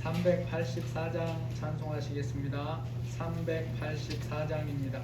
384장 찬송하시겠습니다. 384장입니다.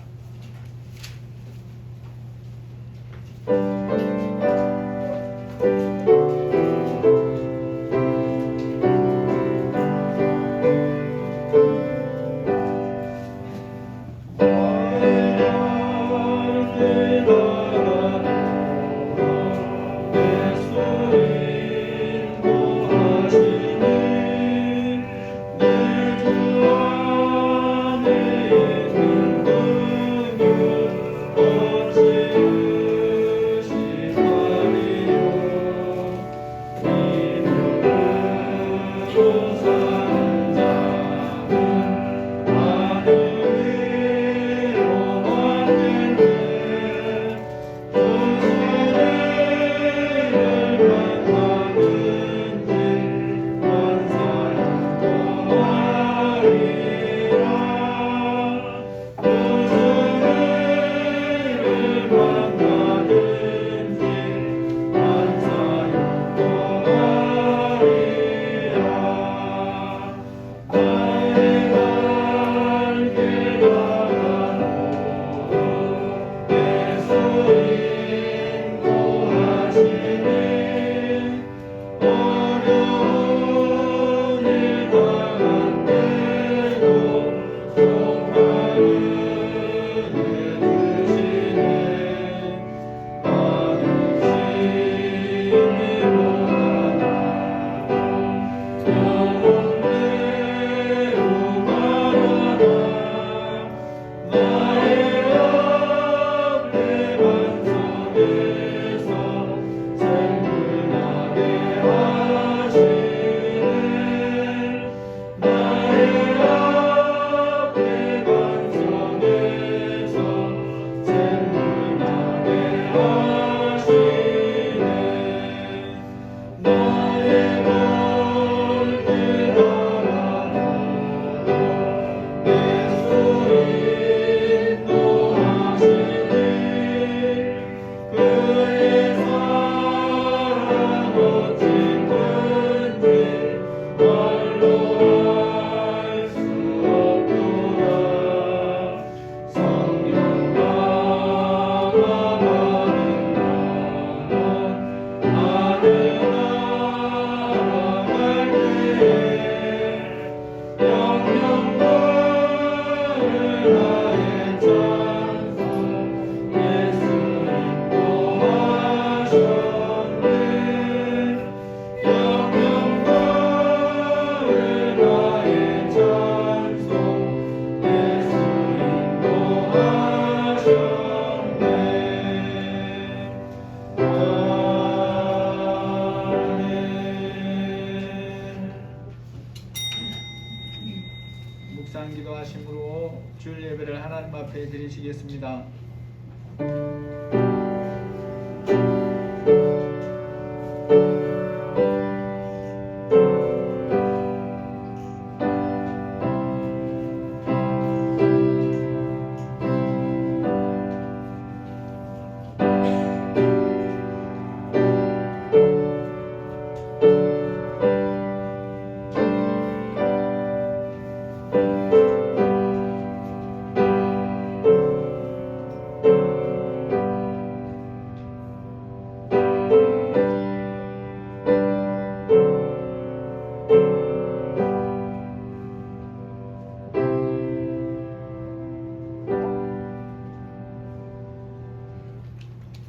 묵상 기도하심으로 주일 예배를 하나님 앞에 드리시겠습니다.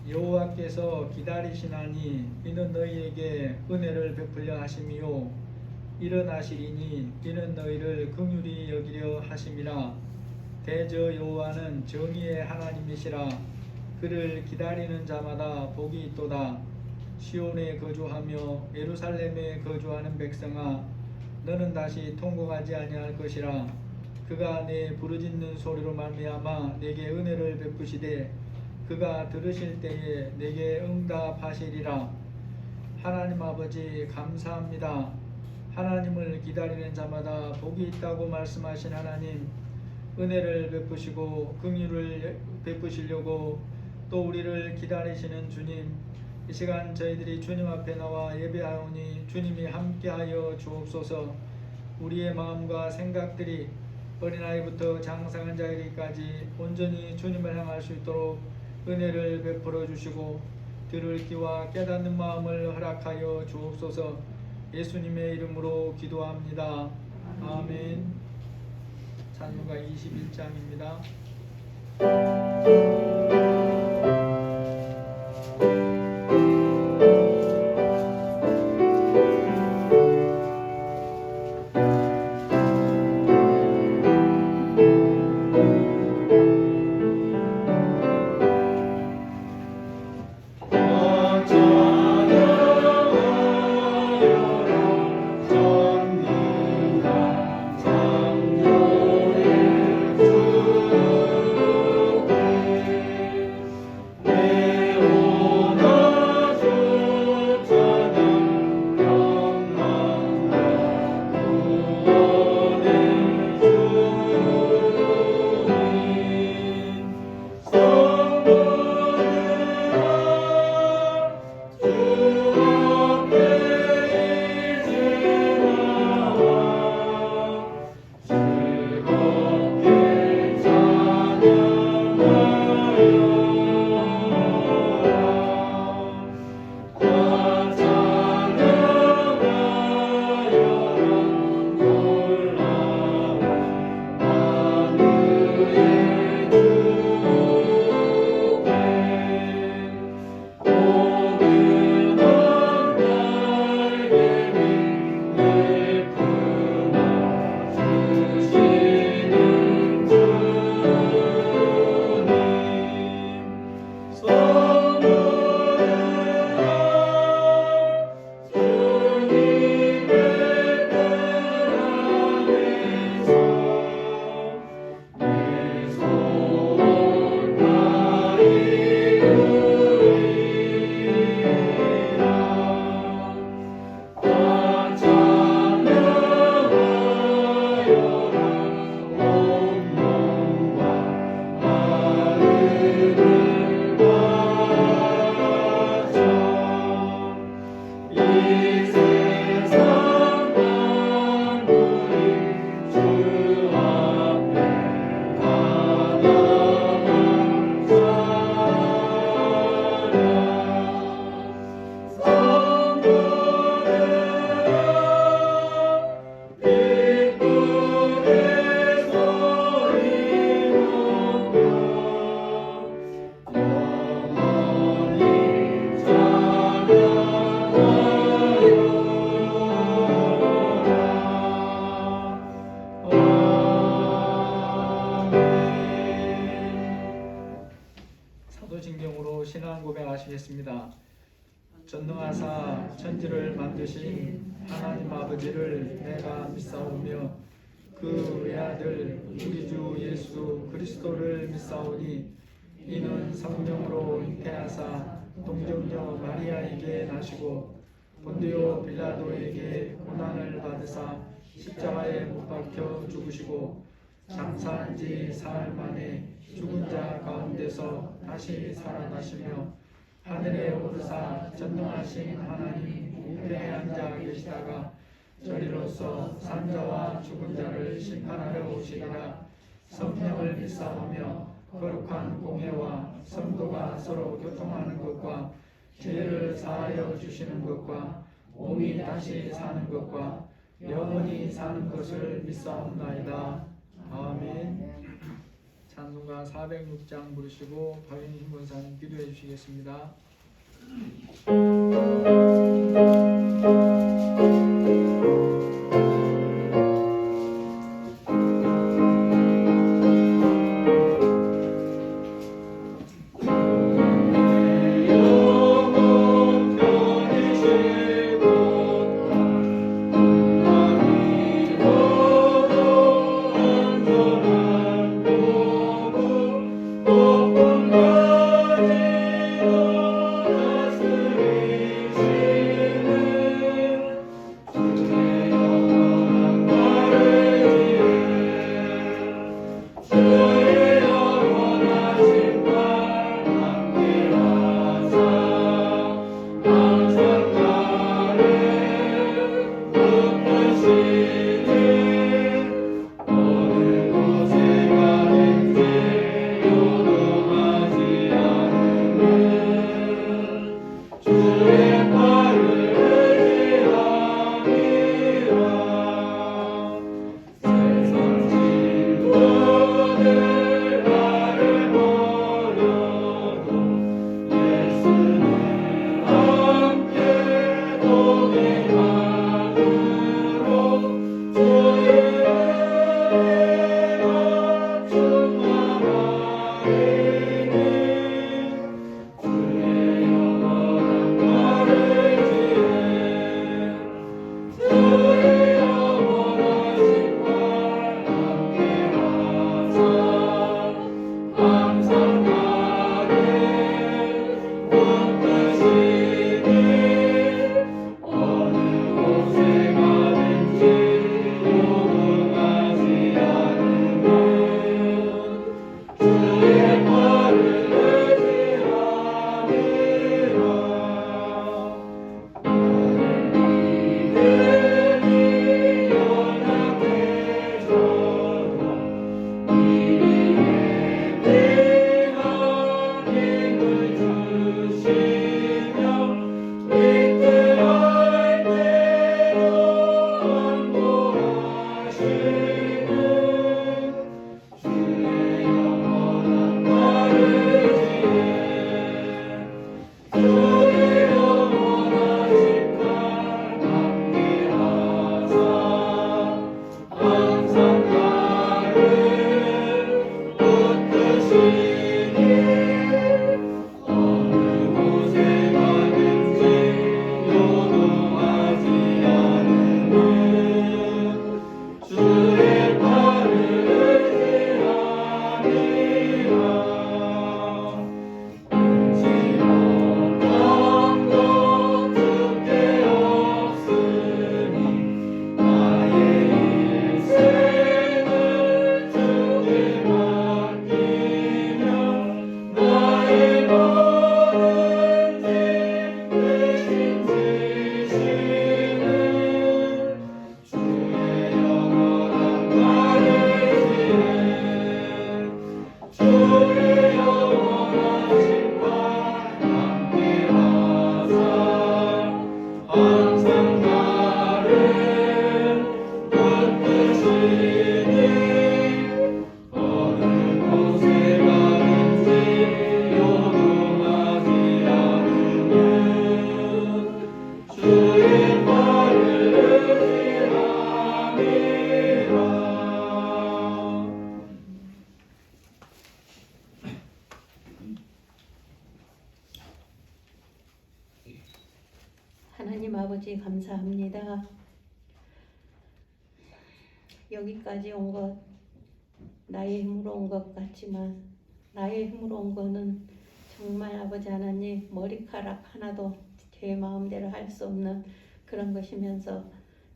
여호와께서 기다리시나니 이는 너희에게 은혜를 베풀려 하심이요 일어나시리니 이는 너희를 긍휼히 여기려 하심이라. 대저 여호와는 정의의 하나님이시라. 그를 기다리는 자마다 복이 있도다. 시온에 거주하며 예루살렘에 거주하는 백성아, 너는 다시 통곡하지 아니할 것이라. 그가 내 부르짖는 소리로 말미암아 내게 은혜를 베푸시되 그가 들으실 때에 내게 응답하시리라. 하나님 아버지 감사합니다. 하나님을 기다리는 자마다 복이 있다고 말씀하신 하나님, 은혜를 베푸시고 긍휼을 베푸시려고 또 우리를 기다리시는 주님, 이 시간 저희들이 주님 앞에 나와 예배하오니 주님이 함께하여 주옵소서. 우리의 마음과 생각들이 어린아이부터 장성한 자에게까지 온전히 주님을 향할 수 있도록 은혜를 베풀어 주시고 들을 귀와 깨닫는 마음을 허락하여 주옵소서. 예수님의 이름으로 기도합니다. 아멘. 찬송가 21장입니다. 사도신경으로 신앙 고백하시겠습니다. 전능하사 천지를 만드신 하나님 아버지를 내가 믿사오며 그 외아들 우리 주 예수 그리스도를 믿사오니 이는 성령으로 잉태하사 동정녀 마리아에게 나시고 본디오 빌라도에게 고난을 받으사 십자가에 못 박혀 죽으시고 장사한 지 사흘 만에 죽은 자 가운데서 다시 살아나시며 하늘에 오르사 전능하신 하나님 우편에 앉아 계시다가 저리로서 산자와 죽은 자를 심판하러 오시리라. 성령을 믿사오며 거룩한 공회와 성도가 서로 교통하는 것과 죄를 사하여 주시는 것과 몸이 다시 사는 것과 영원히 사는 것을 믿사옵나이다. 아멘. 찬송가 406장 부르시고 박윤신 권사님 기도해 주시겠습니다. 다스리시는 감사합니다. 여기까지 온 것 나의 힘으로 온 것 같지만 나의 힘으로 온 거는 정말 아버지 하나님 머리카락 하나도 제 마음대로 할 수 없는 그런 것이면서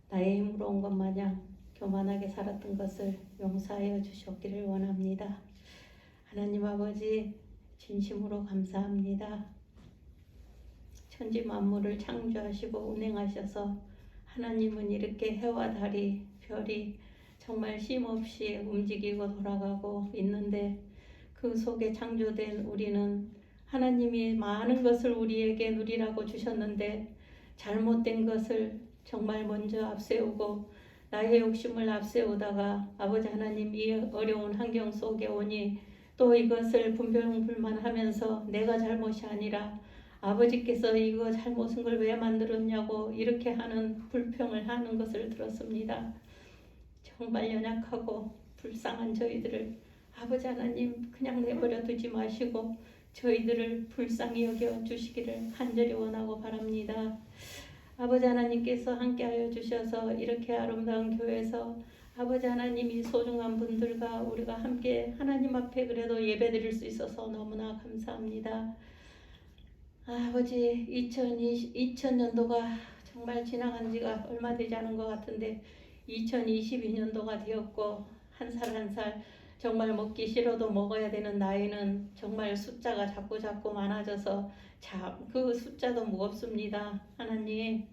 나의 힘으로 온 것 마냥 교만하게 살았던 것을 용서하여 주시옵기를 원합니다. 하나님 아버지 진심으로 감사합니다. 천지 만물을 창조하시고 운행하셔서 하나님은 이렇게 해와 달이 별이 정말 쉼없이 움직이고 돌아가고 있는데 그 속에 창조된 우리는 하나님이 많은 것을 우리에게 누리라고 주셨는데 잘못된 것을 정말 먼저 앞세우고 나의 욕심을 앞세우다가 아버지 하나님 이 어려운 환경 속에 오니 또 이것을 분별불만하면서 내가 잘못이 아니라 아버지께서 이거 잘못한 걸 왜 만들었냐고 이렇게 하는 불평을 하는 것을 들었습니다. 정말 연약하고 불쌍한 저희들을 아버지 하나님 그냥 내버려 두지 마시고 저희들을 불쌍히 여겨 주시기를 간절히 원하고 바랍니다. 아버지 하나님께서 함께하여 주셔서 이렇게 아름다운 교회에서 아버지 하나님이 소중한 분들과 우리가 함께 하나님 앞에 그래도 예배드릴 수 있어서 너무나 감사합니다. 아버지 2000년도가 정말 지나간 지가 얼마 되지 않은 것 같은데 2022년도가 되었고 한 살 한 살 정말 먹기 싫어도 먹어야 되는 나이는 정말 숫자가 자꾸 많아져서 참 그 숫자도 무겁습니다. 하나님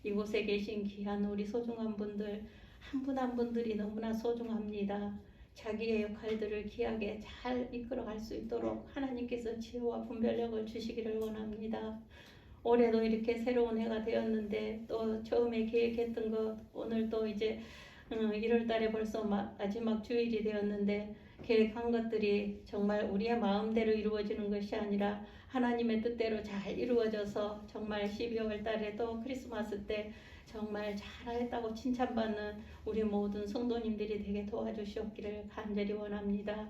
이곳에 계신 귀한 우리 소중한 분들 한 분 한 분들이 너무나 소중합니다. 자기의 역할들을 귀하게 잘 이끌어갈 수 있도록 하나님께서 지혜와 분별력을 주시기를 원합니다. 올해도 이렇게 새로운 해가 되었는데 또 처음에 계획했던 것 오늘 또 이제 1월 달에 벌써 마지막 주일이 되었는데 계획한 것들이 정말 우리의 마음대로 이루어지는 것이 아니라 하나님의 뜻대로 잘 이루어져서 정말 12월 달에 또 크리스마스 때 정말 잘했다고 칭찬받는 우리 모든 성도님들이 되게 도와주시옵기를 간절히 원합니다.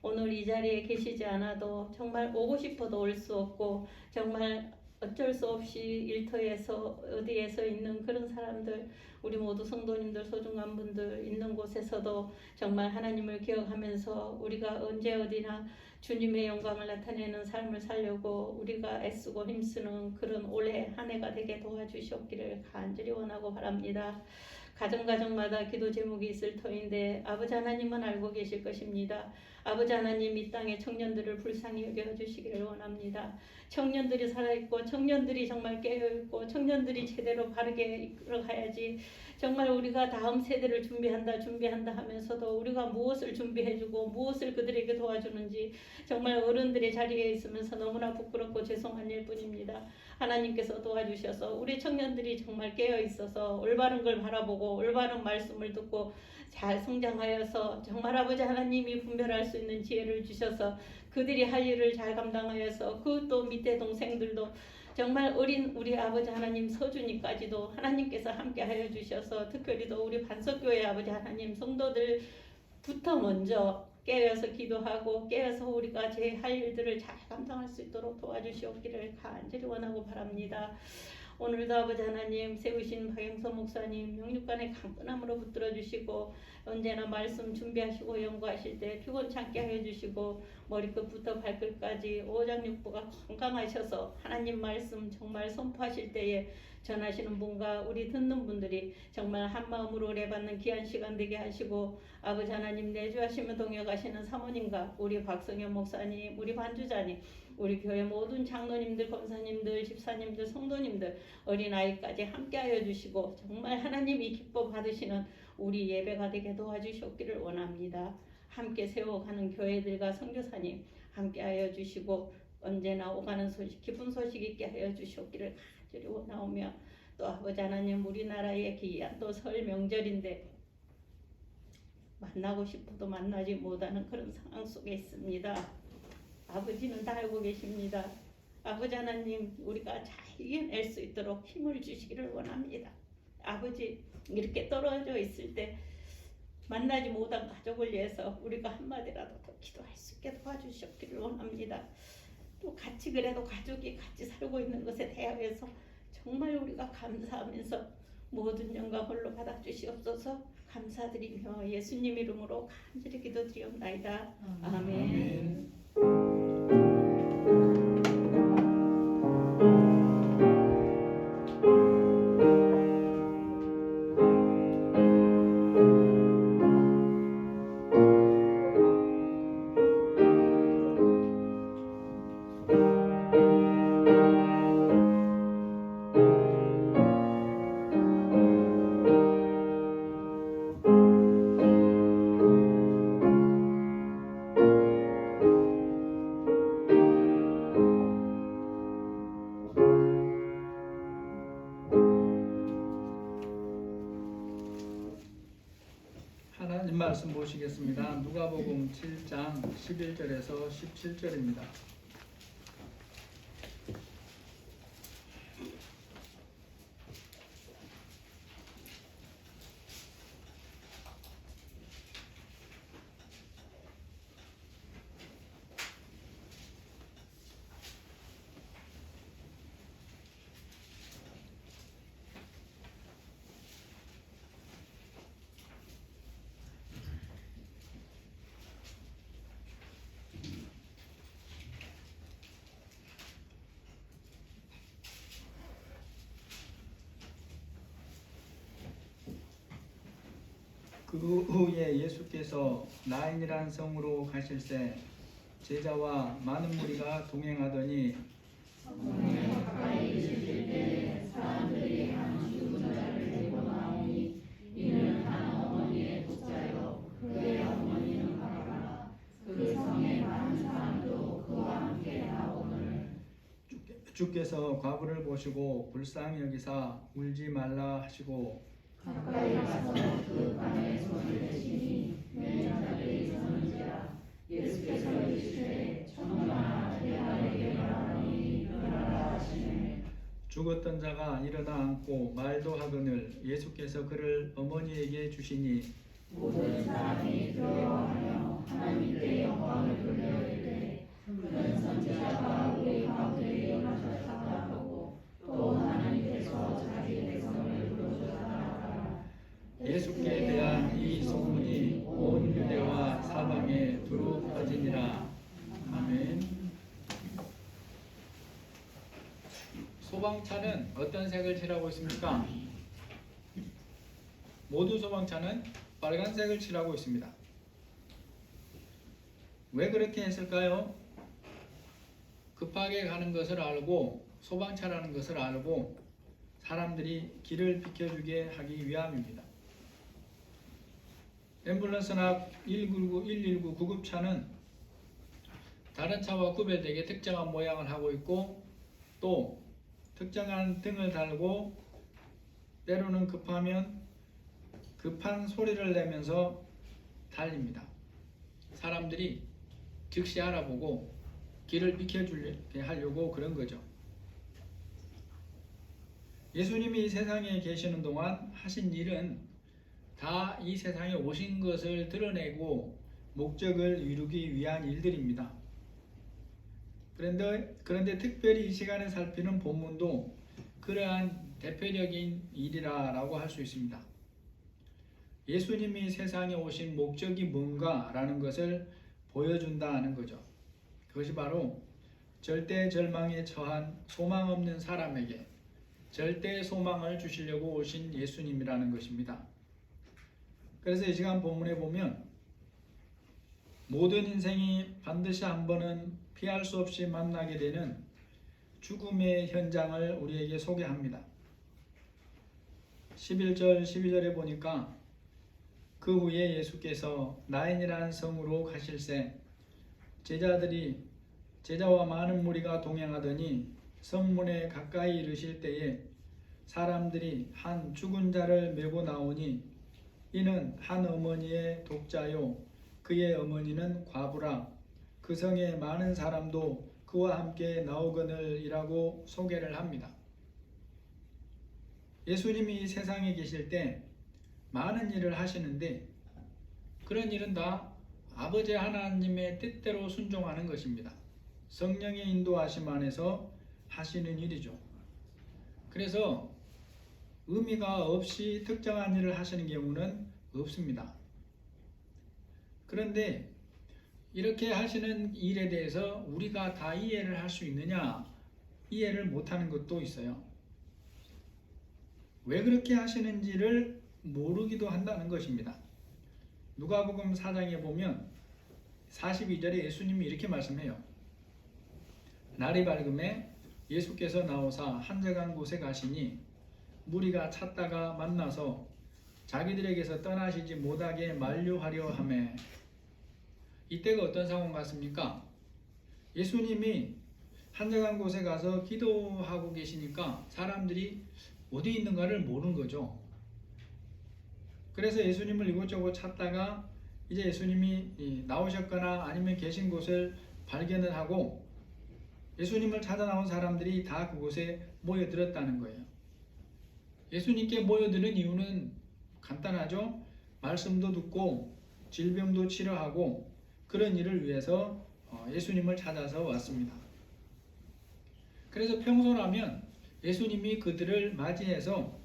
오늘 이 자리에 계시지 않아도 정말 오고 싶어도 올 수 없고 정말 어쩔 수 없이 일터에서 어디에서 있는 그런 사람들 우리 모두 성도님들 소중한 분들 있는 곳에서도 정말 하나님을 기억하면서 우리가 언제 어디나 주님의 영광을 나타내는 삶을 살려고 우리가 애쓰고 힘쓰는 그런 올해 한 해가 되게 도와주시옵기를 간절히 원하고 바랍니다. 가정마다 기도 제목이 있을 터인데 아버지 하나님은 알고 계실 것입니다. 아버지 하나님 이 땅의 청년들을 불쌍히 여겨주시기를 원합니다. 청년들이 살아있고 청년들이 정말 깨어있고 청년들이 제대로 바르게 이끌어가야지 정말 우리가 다음 세대를 준비한다 하면서도 우리가 무엇을 준비해주고 무엇을 그들에게 도와주는지 정말 어른들의 자리에 있으면서 너무나 부끄럽고 죄송한 일뿐입니다. 하나님께서 도와주셔서 우리 청년들이 정말 깨어있어서 올바른 걸 바라보고 올바른 말씀을 듣고 잘 성장하여서 정말 아버지 하나님이 분별할 수 있는 지혜를 주셔서 그들이 할 일을 잘 감당하여서 그 또 밑에 동생들도 정말 어린 우리 아버지 하나님 서준이까지도 하나님께서 함께 하여 주셔서 특별히 또 우리 반석교회 아버지 하나님 성도들부터 먼저 깨어서 기도하고 깨어서 우리가 제 할 일들을 잘 감당할 수 있도록 도와주시옵기를 간절히 원하고 바랍니다. 오늘도 아버지 하나님 세우신 박영선 목사님 영육간의 강건함으로 붙들어 주시고 언제나 말씀 준비하시고 연구하실 때 피곤치 않게 하여 주시고 머리끝부터 발끝까지 오장육부가 건강하셔서 하나님 말씀 정말 선포하실 때에 전하시는 분과 우리 듣는 분들이 정말 한마음으로 은혜받는 귀한 시간 되게 하시고 아버지 하나님 내주하시며 동역하시는 사모님과 우리 박성현 목사님 우리 반주자님 우리 교회 모든 장로님들 권사님들 집사님들 성도님들 어린아이까지 함께하여 주시고 정말 하나님이 기뻐 받으시는 우리 예배가 되게 도와주시옵기를 원합니다. 함께 세워가는 교회들과 선교사님 함께하여 주시고 언제나 오가는 소식 기쁜 소식 있게 하여 주시옵기를 간절히 원하오며 또 아버지 하나님 우리나라의 귀한 또 설 명절인데 만나고 싶어도 만나지 못하는 그런 상황 속에 있습니다. 아버지는 다 알고 계십니다. 아버지 하나님 우리가 잘 이겨낼 수 있도록 힘을 주시기를 원합니다. 아버지 이렇게 떨어져 있을 때 만나지 못한 가족을 위해서 우리가 한마디라도 더 기도할 수 있게 도와주셨기를 원합니다. 또 같이 그래도 가족이 같이 살고 있는 것에 대하여서 정말 우리가 감사하면서 모든 영광 홀로 받아 주시옵소서. 감사드리며 예수님 이름으로 간절히 기도드리옵나이다. 아멘. 하나님 말씀 보시겠습니다. 누가복음 7장 11절에서 17절입니다. 그 후에 예수께서 나인이란 성으로 가실새 제자와 많은 무리가 동행하더니 주께서 과부를 보시고 불쌍히 여기사 울지 말라 하시고 가까이 가서 그 방에 손을 대시니 내 자들이 서는지라. 예수께서 이르시되 청년아 내 아내에게 말하노니 일어나라 하시매 죽었던 자가 일어나 앉고 말도 하거늘 예수께서 그를 어머니에게 주시니 모든 사람이 두려워하며 하나님께 영광을 돌려 이르되 그는 선지자가 우리 가운데 일어나셨다 하고 또 하나님께서 자기 백성을 부르셨다 하더라. 예수께 대한 이 소문이 온 유대와 사방에 두루 퍼지니라. 아멘. 소방차는 어떤 색을 칠하고 있습니까? 모든 소방차는 빨간색을 칠하고 있습니다. 왜 그렇게 했을까요? 급하게 가는 것을 알고 소방차라는 것을 알고 사람들이 길을 비켜주게 하기 위함입니다. 앰뷸런스나 119 구급차는 다른 차와 구별되게 특정한 모양을 하고 있고 또 특정한 등을 달고 때로는 급하면 급한 소리를 내면서 달립니다. 사람들이 즉시 알아보고 길을 비켜주게 하려고 그런 거죠. 예수님이 이 세상에 계시는 동안 하신 일은 다 이 세상에 오신 것을 드러내고 목적을 이루기 위한 일들입니다. 그런데 특별히 이 시간에 살피는 본문도 그러한 대표적인 일이라고 할 수 있습니다. 예수님이 세상에 오신 목적이 뭔가라는 것을 보여준다는 거죠. 그것이 바로 절대 절망에 처한 소망 없는 사람에게 절대 소망을 주시려고 오신 예수님이라는 것입니다. 그래서 이 시간 본문에 보면 모든 인생이 반드시 한 번은 피할 수 없이 만나게 되는 죽음의 현장을 우리에게 소개합니다. 11절 12절에 보니까 그 후에 예수께서 나인이라는 성으로 가실새 제자와 많은 무리가 동행하더니 성문에 가까이 이르실 때에 사람들이 한 죽은 자를 메고 나오니 이는 한 어머니의 독자요 그의 어머니는 과부라. 그 성에 많은 사람도 그와 함께 나오거늘이라고 소개를 합니다. 예수님이 세상에 계실 때 많은 일을 하시는데 그런 일은 다 아버지 하나님의 뜻대로 순종하는 것입니다. 성령의 인도하심 안에서 하시는 일이죠. 그래서 의미가 없이 특정한 일을 하시는 경우는 없습니다. 그런데 이렇게 하시는 일에 대해서 우리가 다 이해를 할 수 있느냐? 이해를 못하는 것도 있어요. 왜 그렇게 하시는지를 모르기도 한다는 것입니다. 누가복음 4장에 보면 42절에 예수님이 이렇게 말씀해요. 날이 밝음에 예수께서 나오사 한적한 곳에 가시니 무리가 찾다가 만나서 자기들에게서 떠나시지 못하게 만류하려 하매. 이때가 어떤 상황 같습니까? 예수님이 한적한 곳에 가서 기도하고 계시니까 사람들이 어디 있는가를 모르는 거죠. 그래서 예수님을 이곳저곳 찾다가 이제 예수님이 나오셨거나 아니면 계신 곳을 발견을 하고 예수님을 찾아 나온 사람들이 다 그곳에 모여들었다는 거예요. 예수님께 모여드는 이유는 간단하죠. 말씀도 듣고 질병도 치료하고 그런 일을 위해서 예수님을 찾아서 왔습니다. 그래서 평소라면 예수님이 그들을 맞이해서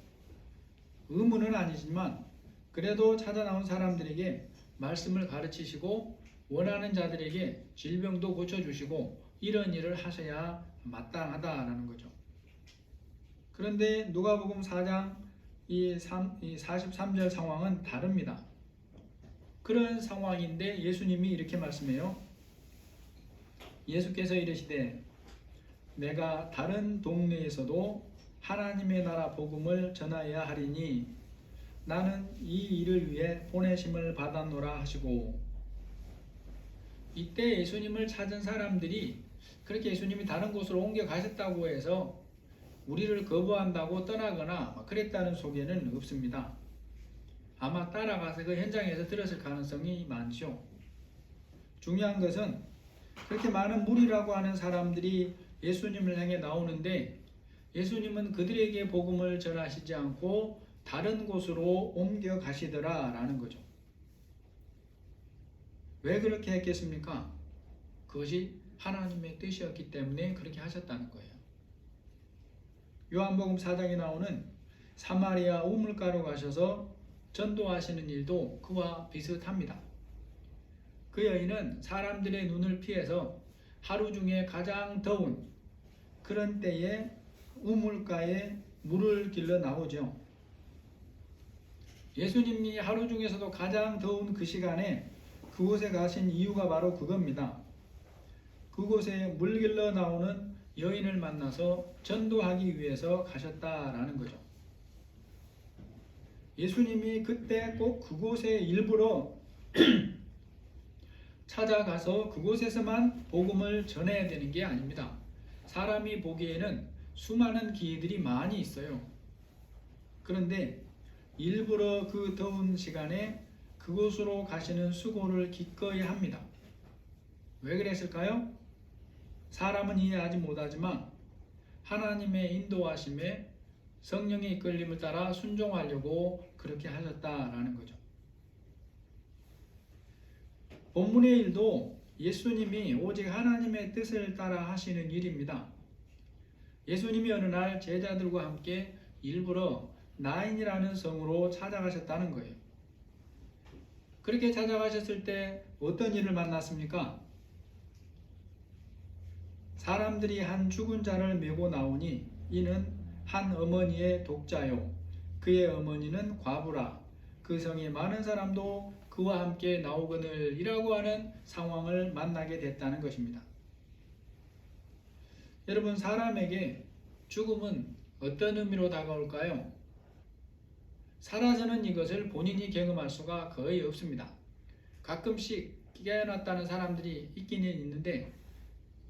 의무는 아니지만 그래도 찾아 나온 사람들에게 말씀을 가르치시고 원하는 자들에게 질병도 고쳐주시고 이런 일을 하셔야 마땅하다라는 거죠. 그런데 누가복음 4장 이 43절 상황은 다릅니다. 그런 상황인데 예수님이 이렇게 말씀해요. 예수께서 이르시되 내가 다른 동네에서도 하나님의 나라 복음을 전하여야 하리니 나는 이 일을 위해 보내심을 받았노라 하시고, 이때 예수님을 찾은 사람들이 그렇게 예수님이 다른 곳으로 옮겨 가셨다고 해서 우리를 거부한다고 떠나거나 그랬다는 소개는 없습니다. 아마 따라가서 그 현장에서 들었을 가능성이 많죠. 중요한 것은 그렇게 많은 무리라고 하는 사람들이 예수님을 향해 나오는데 예수님은 그들에게 복음을 전하시지 않고 다른 곳으로 옮겨 가시더라 라는 거죠. 왜 그렇게 했겠습니까? 그것이 하나님의 뜻이었기 때문에 그렇게 하셨다는 거예요. 요한복음 4장에 나오는 사마리아 우물가로 가셔서 전도하시는 일도 그와 비슷합니다. 그 여인은 사람들의 눈을 피해서 하루 중에 가장 더운 그런 때에 우물가에 물을 길러 나오죠. 예수님이 하루 중에서도 가장 더운 그 시간에 그곳에 가신 이유가 바로 그겁니다. 그곳에 물 길러 나오는 여인을 만나서 전도하기 위해서 가셨다라는 거죠. 예수님이 그때 꼭 그곳에 일부러 찾아가서 그곳에서만 복음을 전해야 되는 게 아닙니다. 사람이 보기에는 수많은 기회들이 많이 있어요. 그런데 일부러 그 더운 시간에 그곳으로 가시는 수고를 기꺼이 합니다. 왜 그랬을까요? 사람은 이해하지 못하지만 하나님의 인도하심에 성령의 이끌림을 따라 순종하려고 그렇게 하셨다라는 거죠. 본문의 일도 예수님이 오직 하나님의 뜻을 따라 하시는 일입니다. 예수님이 어느 날 제자들과 함께 일부러 나인이라는 성으로 찾아가셨다는 거예요. 그렇게 찾아가셨을 때 어떤 일을 만났습니까? 사람들이 한 죽은 자를 메고 나오니 이는 한 어머니의 독자요 그의 어머니는 과부라 그 성에 많은 사람도 그와 함께 나오거늘 이라고 하는 상황을 만나게 됐다는 것입니다. 여러분, 사람에게 죽음은 어떤 의미로 다가올까요? 살아서는 이것을 본인이 경험할 수가 거의 없습니다. 가끔씩 깨어났다는 사람들이 있기는 있는데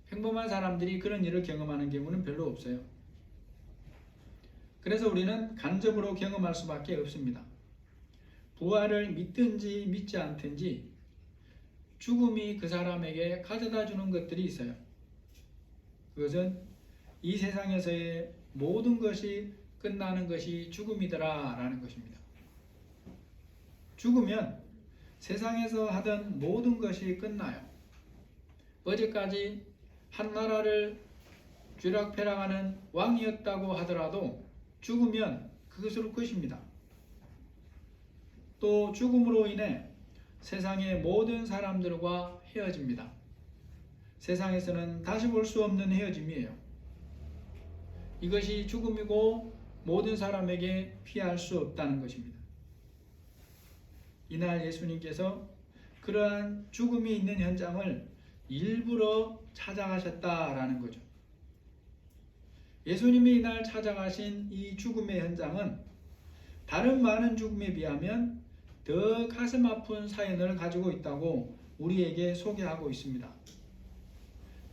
평범한 사람들이 그런 일을 경험하는 경우는 별로 없어요. 그래서 우리는 간접으로 경험할 수밖에 없습니다. 부활을 믿든지 믿지 않든지 죽음이 그 사람에게 가져다 주는 것들이 있어요. 그것은 이 세상에서의 모든 것이 끝나는 것이 죽음이더라 라는 것입니다. 죽으면 세상에서 하던 모든 것이 끝나요. 어제까지 한 나라를 쥐락펴락하는 왕이었다고 하더라도 죽으면 그것으로 끝입니다. 또 죽음으로 인해 세상의 모든 사람들과 헤어집니다. 세상에서는 다시 볼 수 없는 헤어짐이에요. 이것이 죽음이고 모든 사람에게 피할 수 없다는 것입니다. 이날 예수님께서 그러한 죽음이 있는 현장을 일부러 찾아가셨다라는 거죠. 예수님이 이날 찾아가신 이 죽음의 현장은 다른 많은 죽음에 비하면 더 가슴 아픈 사연을 가지고 있다고 우리에게 소개하고 있습니다.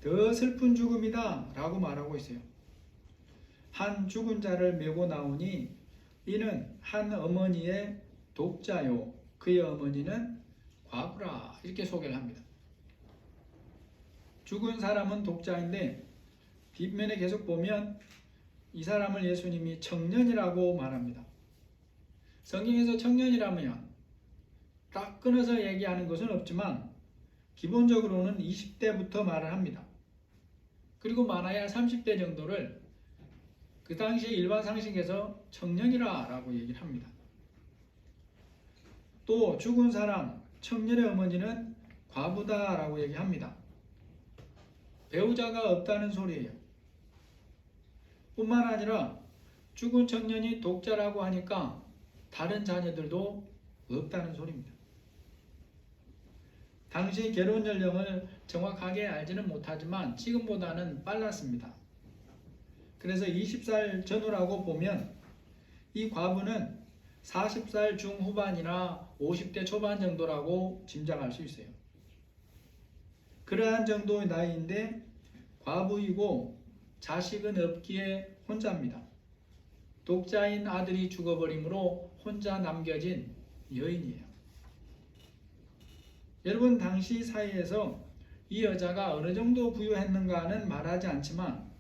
더 슬픈 죽음이다 라고 말하고 있어요. 한 죽은 자를 메고 나오니 이는 한 어머니의 독자요 그의 어머니는 과부라 이렇게 소개를 합니다. 죽은 사람은 독자인데 뒷면에 계속 보면 이 사람을 예수님이 청년이라고 말합니다. 성경에서 청년이라면 딱 끊어서 얘기하는 것은 없지만 기본적으로는 20대부터 말을 합니다. 그리고 많아야 30대 정도를 그 당시 일반 상식에서 청년이라 라고 얘기를 합니다. 또 죽은 사람, 청년의 어머니는 과부다 라고 얘기합니다. 배우자가 없다는 소리예요. 뿐만 아니라 죽은 청년이 독자라고 하니까 다른 자녀들도 없다는 소리입니다. 당시 결혼 연령을 정확하게 알지는 못하지만 지금보다는 빨랐습니다. 그래서 20살 전후라고 보면 이 과부는 40살 중후반이나 50대 초반 정도라고 짐작할 수 있어요. 그러한 정도의 나이인데 과부이고 자식은 없기에 혼자입니다. 독자인 아들이 죽어버림으로 혼자 남겨진 여인이에요. 여러분, 당시 사회에서 이 여자가 어느 정도 부유했는가는 말하지 않지만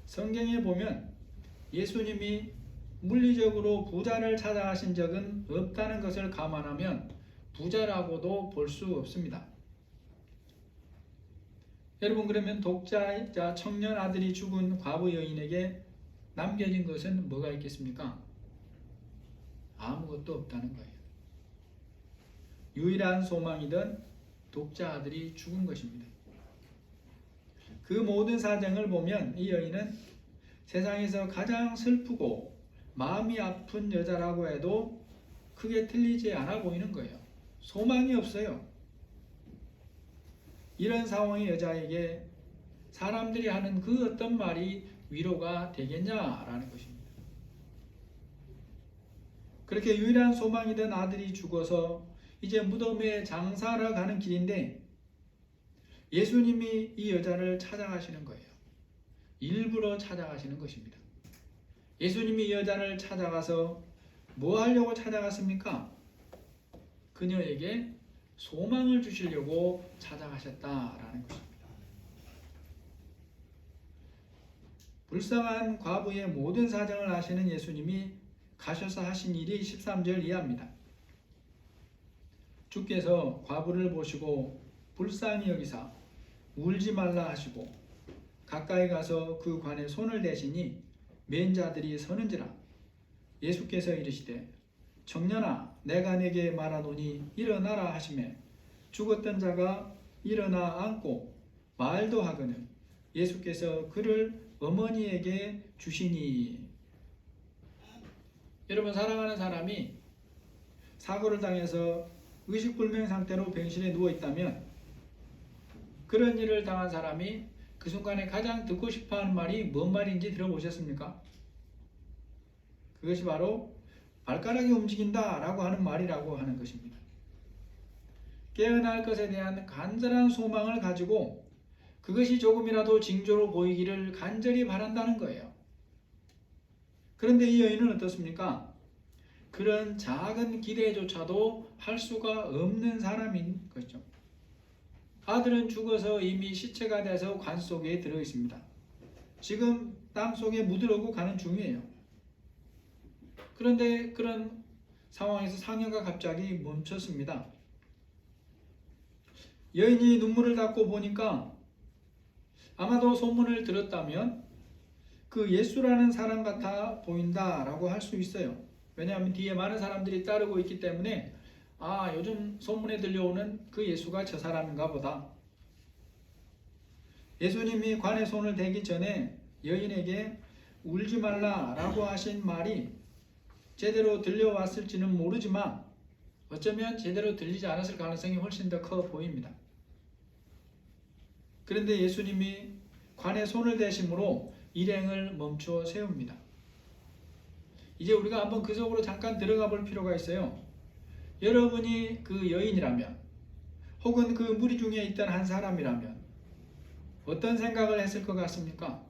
성경에 보면 예수님이 물리적으로 부자를 찾아가신 적은 없다는 것을 감안하면 부자라고도 볼 수 없습니다. 여러분, 그러면 독자이자 청년 아들이 죽은 과부 여인에게 남겨진 것은 뭐가 있겠습니까? 아무것도 없다는 거예요. 유일한 소망이던 독자 아들이 죽은 것입니다. 그 모든 사정을 보면 이 여인은 세상에서 가장 슬프고 마음이 아픈 여자라고 해도 크게 틀리지 않아 보이는 거예요. 소망이 없어요. 이런 상황의 여자에게 사람들이 하는 그 어떤 말이 위로가 되겠냐라는 것입니다. 그렇게 유일한 소망이던 아들이 죽어서 이제 무덤에 장사하러 가는 길인데 예수님이 이 여자를 찾아가시는 거예요. 일부러 찾아가시는 것입니다. 예수님이 이 여자를 찾아가서 뭐 하려고 찾아갔습니까? 그녀에게 소망을 주시려고 찾아가셨다라는 것입니다. 불쌍한 과부의 모든 사정을 아시는 예수님이 가셔서 하신 일이 13절 이하입니다. 주께서 과부를 보시고 불쌍히 여기사 울지 말라 하시고 가까이 가서 그 관에 손을 대시니 맨 자들이 서는지라. 예수께서 이르시되 청년아 내가 네게 말하노니 일어나라 하시매 죽었던 자가 일어나 앉고 말도 하거늘 예수께서 그를 어머니에게 주시니. 여러분, 사랑하는 사람이 사고를 당해서 의식불명 상태로 병실에 누워있다면 그런 일을 당한 사람이 그 순간에 가장 듣고 싶어하는 말이 뭔 말인지 들어보셨습니까? 그것이 바로 발가락이 움직인다 라고 하는 말이라고 하는 것입니다. 깨어날 것에 대한 간절한 소망을 가지고 그것이 조금이라도 징조로 보이기를 간절히 바란다는 거예요. 그런데 이 여인은 어떻습니까? 그런 작은 기대조차도 할 수가 없는 사람인 것이죠. 아들은 죽어서 이미 시체가 돼서 관 속에 들어 있습니다. 지금 땅 속에 묻으려고 가는 중이에요. 그런데 그런 상황에서 상여가 갑자기 멈췄습니다. 여인이 눈물을 닦고 보니까 아마도 소문을 들었다면 그 예수라는 사람 같아 보인다라고 할 수 있어요. 왜냐하면 뒤에 많은 사람들이 따르고 있기 때문에 요즘 소문에 들려오는 그 예수가 저 사람인가 보다. 예수님이 관에 손을 대기 전에 여인에게 울지 말라라고 하신 말이 제대로 들려왔을지는 모르지만 어쩌면 제대로 들리지 않았을 가능성이 훨씬 더 커 보입니다. 그런데 예수님이 관에 손을 대심으로 일행을 멈추어 세웁니다. 이제 우리가 한번 그 속으로 잠깐 들어가 볼 필요가 있어요. 여러분이 그 여인이라면 혹은 그 무리 중에 있던 한 사람이라면 어떤 생각을 했을 것 같습니까?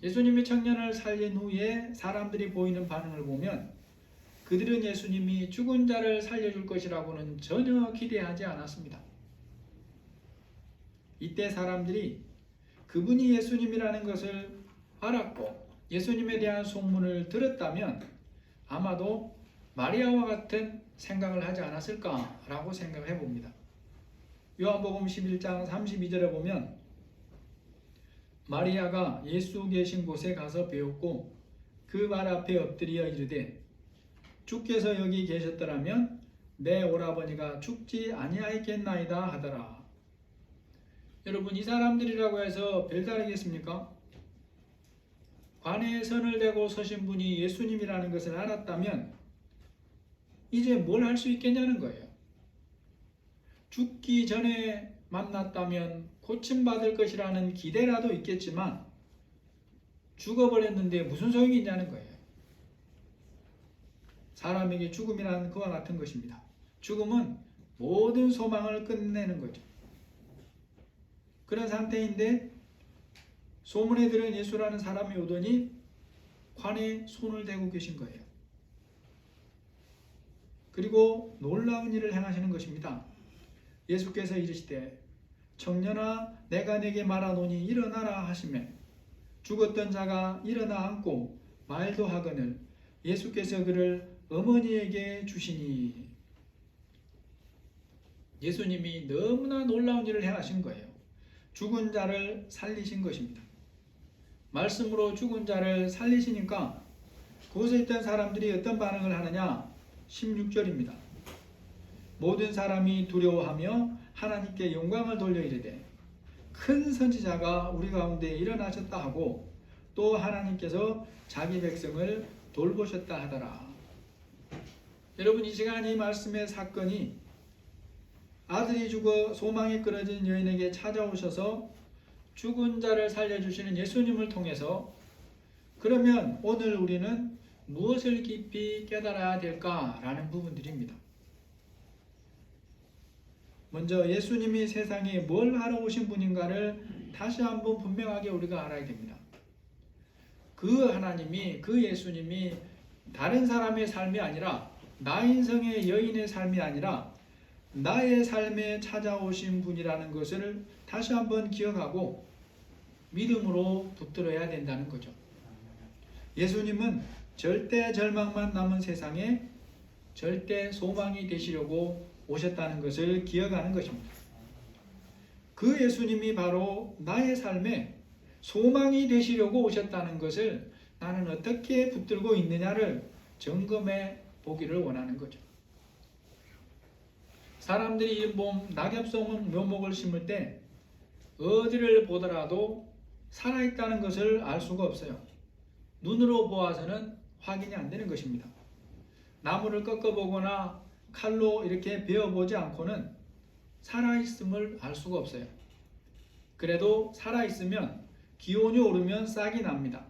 예수님이 청년을 살린 후에 사람들이 보이는 반응을 보면 그들은 예수님이 죽은 자를 살려줄 것이라고는 전혀 기대하지 않았습니다. 이때 사람들이 그분이 예수님이라는 것을 알았고 예수님에 대한 소문을 들었다면 아마도 마리아와 같은 생각을 하지 않았을까라고 생각해 봅니다. 요한복음 11장 32절에 보면 마리아가 예수 계신 곳에 가서 배웠고 그 발 앞에 엎드려 이르되 주께서 여기 계셨더라면 내 오라버니가 죽지 아니하였겠나이다 하더라. 여러분, 이 사람들이라고 해서 별다르겠습니까? 관에 선을 대고 서신 분이 예수님이라는 것을 알았다면 이제 뭘 할 수 있겠냐는 거예요. 죽기 전에 만났다면 고침받을 것이라는 기대라도 있겠지만 죽어버렸는데 무슨 소용이 있냐는 거예요. 사람에게 죽음이란 그와 같은 것입니다. 죽음은 모든 소망을 끝내는 거죠. 그런 상태인데 소문에 들은 예수라는 사람이 오더니 관에 손을 대고 계신 거예요. 그리고 놀라운 일을 행하시는 것입니다. 예수께서 이르시되 청년아 내가 내게 말하노니 일어나라 하시매 죽었던 자가 일어나 앉고 말도 하거늘 예수께서 그를 어머니에게 주시니. 예수님이 너무나 놀라운 일을 행하신 거예요. 죽은 자를 살리신 것입니다. 말씀으로 죽은 자를 살리시니까 그곳에 있던 사람들이 어떤 반응을 하느냐? 16절입니다. 모든 사람이 두려워하며 하나님께 영광을 돌려 이르되 큰 선지자가 우리 가운데 일어나셨다 하고 또 하나님께서 자기 백성을 돌보셨다 하더라. 여러분, 이 시간 이 말씀의 사건이 아들이 죽어 소망이 끊어진 여인에게 찾아오셔서 죽은 자를 살려주시는 예수님을 통해서 그러면 오늘 우리는 무엇을 깊이 깨달아야 될까라는 부분들입니다. 먼저 예수님이 세상에 뭘 하러 오신 분인가를 다시 한번 분명하게 우리가 알아야 됩니다. 그 하나님이, 그 예수님이 다른 사람의 삶이 아니라 나인성의 여인의 삶이 아니라 나의 삶에 찾아오신 분이라는 것을 다시 한번 기억하고 믿음으로 붙들어야 된다는 거죠. 예수님은 절대 절망만 남은 세상에 절대 소망이 되시려고 오셨다는 것을 기억하는 것입니다. 그 예수님이 바로 나의 삶에 소망이 되시려고 오셨다는 것을 나는 어떻게 붙들고 있느냐를 점검해 보기를 원하는 거죠. 사람들이 이 봄 낙엽송 묘목을 심을 때 어디를 보더라도 살아있다는 것을 알 수가 없어요. 눈으로 보아서는 확인이 안 되는 것입니다. 나무를 꺾어보거나 칼로 이렇게 베어보지 않고는 살아있음을 알 수가 없어요. 그래도 살아있으면 기온이 오르면 싹이 납니다.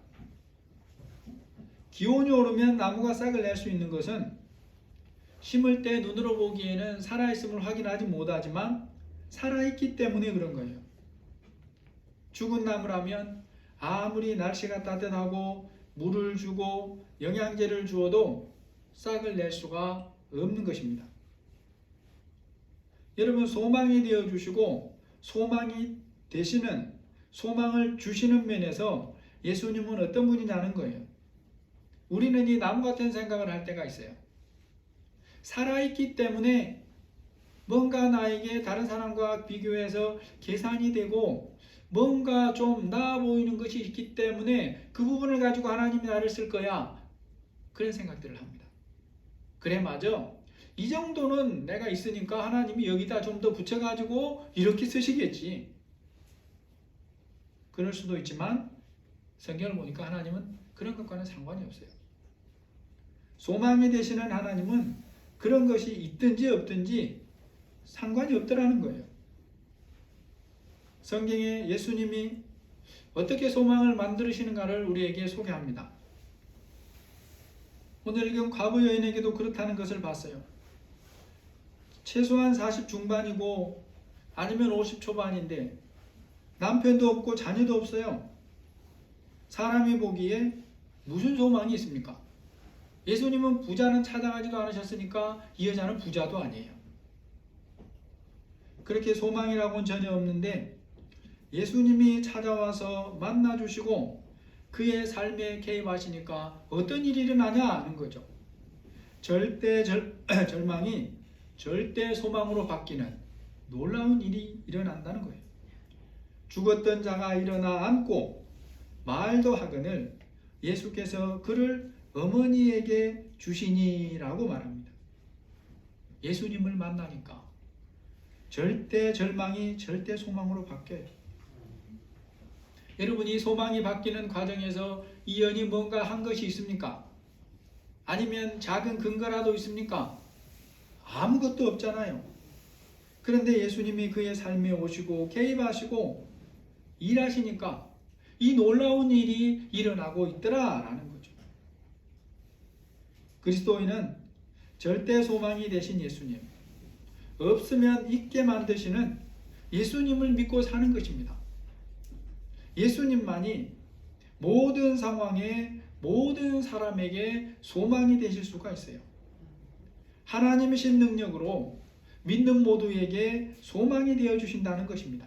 기온이 오르면 나무가 싹을 낼 수 있는 것은 심을 때 눈으로 보기에는 살아있음을 확인하지 못하지만 살아있기 때문에 그런 거예요. 죽은 나무라면 아무리 날씨가 따뜻하고 물을 주고 영양제를 주어도 싹을 낼 수가 없는 것입니다. 여러분, 소망이 되어 주시고 소망이 되시는, 소망을 주시는 면에서 예수님은 어떤 분이냐는 거예요. 우리는 이 나무 같은 생각을 할 때가 있어요. 살아있기 때문에 뭔가 나에게 다른 사람과 비교해서 계산이 되고 뭔가 좀 나아 보이는 것이 있기 때문에 그 부분을 가지고 하나님이 나를 쓸 거야. 그런 생각들을 합니다. 그래 맞아. 이 정도는 내가 있으니까 하나님이 여기다 좀 더 붙여가지고 이렇게 쓰시겠지. 그럴 수도 있지만 성경을 보니까 하나님은 그런 것과는 상관이 없어요. 소망이 되시는 하나님은 그런 것이 있든지 없든지 상관이 없더라는 거예요. 성경에 예수님이 어떻게 소망을 만드시는가를 우리에게 소개합니다. 오늘 읽은 과부 여인에게도 그렇다는 것을 봤어요. 최소한 40 중반이고 아니면 50 초반인데 남편도 없고 자녀도 없어요. 사람이 보기에 무슨 소망이 있습니까? 예수님은 부자는 찾아가지도 않으셨으니까 이 여자는 부자도 아니에요. 그렇게 소망이라고는 전혀 없는데 예수님이 찾아와서 만나주시고 그의 삶에 개입하시니까 어떤 일이 일어나냐 하는 거죠. 절망이 절대 소망으로 바뀌는 놀라운 일이 일어난다는 거예요. 죽었던 자가 일어나 앉고 말도 하거늘 예수께서 그를 어머니에게 주시니라고 말합니다. 예수님을 만나니까 절대 절망이 절대 소망으로 바뀌어요. 여러분, 이 소망이 바뀌는 과정에서 이 여인이 뭔가 한 것이 있습니까? 아니면 작은 근거라도 있습니까? 아무것도 없잖아요. 그런데 예수님이 그의 삶에 오시고 개입하시고 일하시니까 이 놀라운 일이 일어나고 있더라라는 거죠. 그리스도인은 절대 소망이 되신 예수님, 없으면 있게 만드시는 예수님을 믿고 사는 것입니다. 예수님만이 모든 상황에 모든 사람에게 소망이 되실 수가 있어요. 하나님이신 능력으로 믿는 모두에게 소망이 되어 주신다는 것입니다.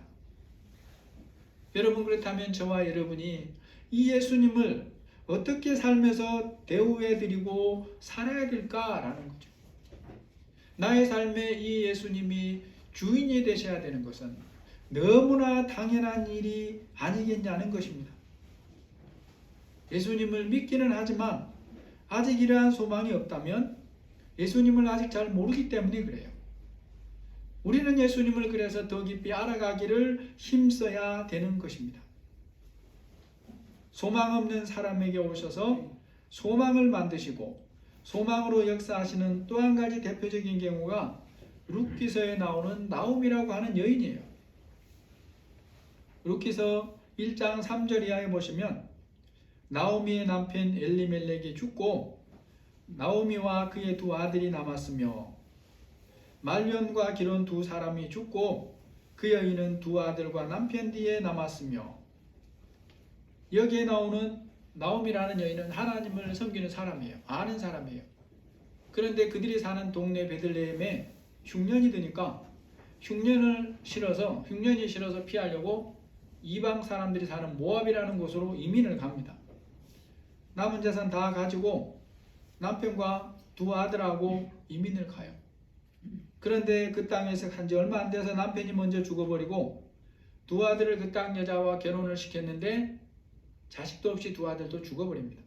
여러분, 그렇다면 저와 여러분이 이 예수님을 어떻게 삶에서 대우해 드리고 살아야 될까라는 거죠. 나의 삶에 이 예수님이 주인이 되셔야 되는 것은 너무나 당연한 일이 아니겠냐는 것입니다. 예수님을 믿기는 하지만 아직 이러한 소망이 없다면 예수님을 아직 잘 모르기 때문에 그래요. 우리는 예수님을 그래서 더 깊이 알아가기를 힘써야 되는 것입니다. 소망 없는 사람에게 오셔서 소망을 만드시고 소망으로 역사하시는 또 한 가지 대표적인 경우가 룻기서에 나오는 나오미라고 하는 여인이에요. 룻기서 1장 3절 이하에 보시면 나오미의 남편 엘리멜렉이 죽고 나오미와 그의 두 아들이 남았으며 말년과 기론 두 사람이 죽고 그 여인은 두 아들과 남편 뒤에 남았으며, 여기에 나오는 나오미라는 여인은 하나님을 섬기는 사람이에요. 아는 사람이에요. 그런데 그들이 사는 동네 베들레헴에 흉년이 드니까 흉년이 싫어서 피하려고 이방 사람들이 사는 모압이라는 곳으로 이민을 갑니다. 남은 재산 다 가지고 남편과 두 아들하고 이민을 가요. 그런데 그 땅에서 간 지 얼마 안 돼서 남편이 먼저 죽어버리고 두 아들을 그 땅 여자와 결혼을 시켰는데 자식도 없이 두 아들도 죽어버립니다.